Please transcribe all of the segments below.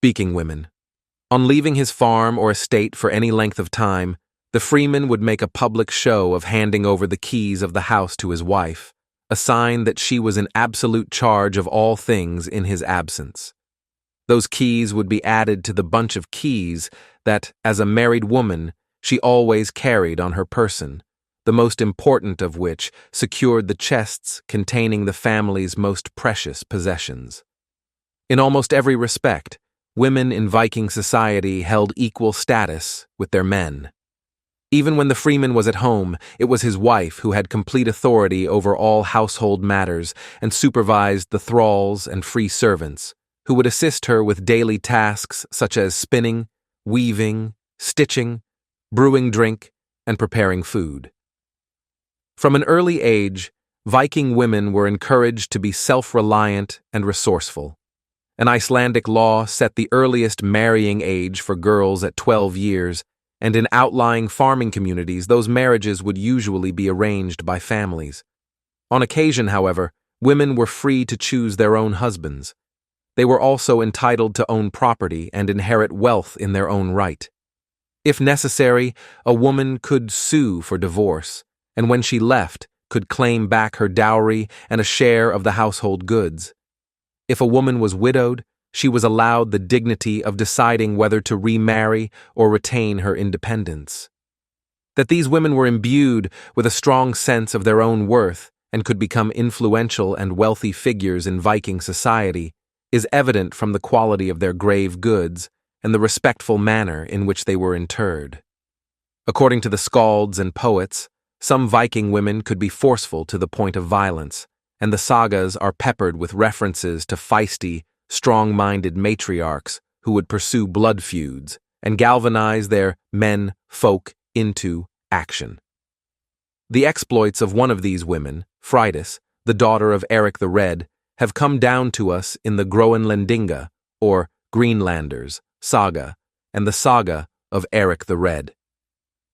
Speaking women. On leaving his farm or estate for any length of time, the freeman would make a public show of handing over the keys of the house to his wife, a sign that she was in absolute charge of all things in his absence. Those keys would be added to the bunch of keys that, as a married woman, she always carried on her person, the most important of which secured the chests containing the family's most precious possessions. In almost every respect, women in Viking society held equal status with their men. Even when the freeman was at home, it was his wife who had complete authority over all household matters and supervised the thralls and free servants, who would assist her with daily tasks such as spinning, weaving, stitching, brewing drink, and preparing food. From an early age, Viking women were encouraged to be self-reliant and resourceful. An Icelandic law set the earliest marrying age for girls at 12 years, and in outlying farming communities, those marriages would usually be arranged by families. On occasion, however, women were free to choose their own husbands. They were also entitled to own property and inherit wealth in their own right. If necessary, a woman could sue for divorce, and when she left, could claim back her dowry and a share of the household goods. If a woman was widowed, she was allowed the dignity of deciding whether to remarry or retain her independence. That these women were imbued with a strong sense of their own worth and could become influential and wealthy figures in Viking society is evident from the quality of their grave goods and the respectful manner in which they were interred. According to the skalds and poets, some Viking women could be forceful to the point of violence, and the sagas are peppered with references to feisty, strong-minded matriarchs who would pursue blood feuds and galvanize their men-folk into action. The exploits of one of these women, Freydis, the daughter of Eric the Red, have come down to us in the Groenlandinga, or Greenlanders, saga, and the saga of Eric the Red.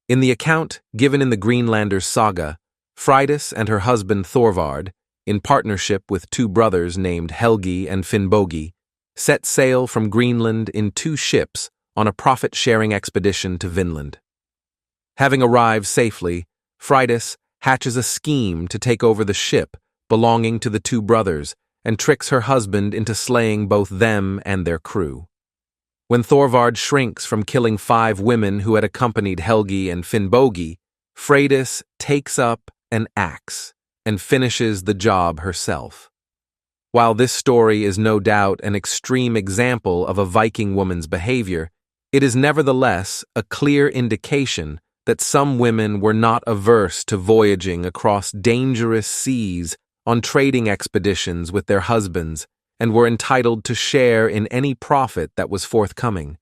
In the account given in the Greenlanders saga, Freydis and her husband Thorvard, in partnership with two brothers named Helgi and Finnbogi, set sail from Greenland in 2 ships on a profit-sharing expedition to Vinland. Having arrived safely, Freydis hatches a scheme to take over the ship belonging to the 2 brothers and tricks her husband into slaying both them and their crew. When Thorvard shrinks from killing 5 women who had accompanied Helgi and Finnbogi, Freydis takes up an axe and finishes the job herself. While this story is no doubt an extreme example of a Viking woman's behavior, it is nevertheless a clear indication that some women were not averse to voyaging across dangerous seas on trading expeditions with their husbands and were entitled to share in any profit that was forthcoming.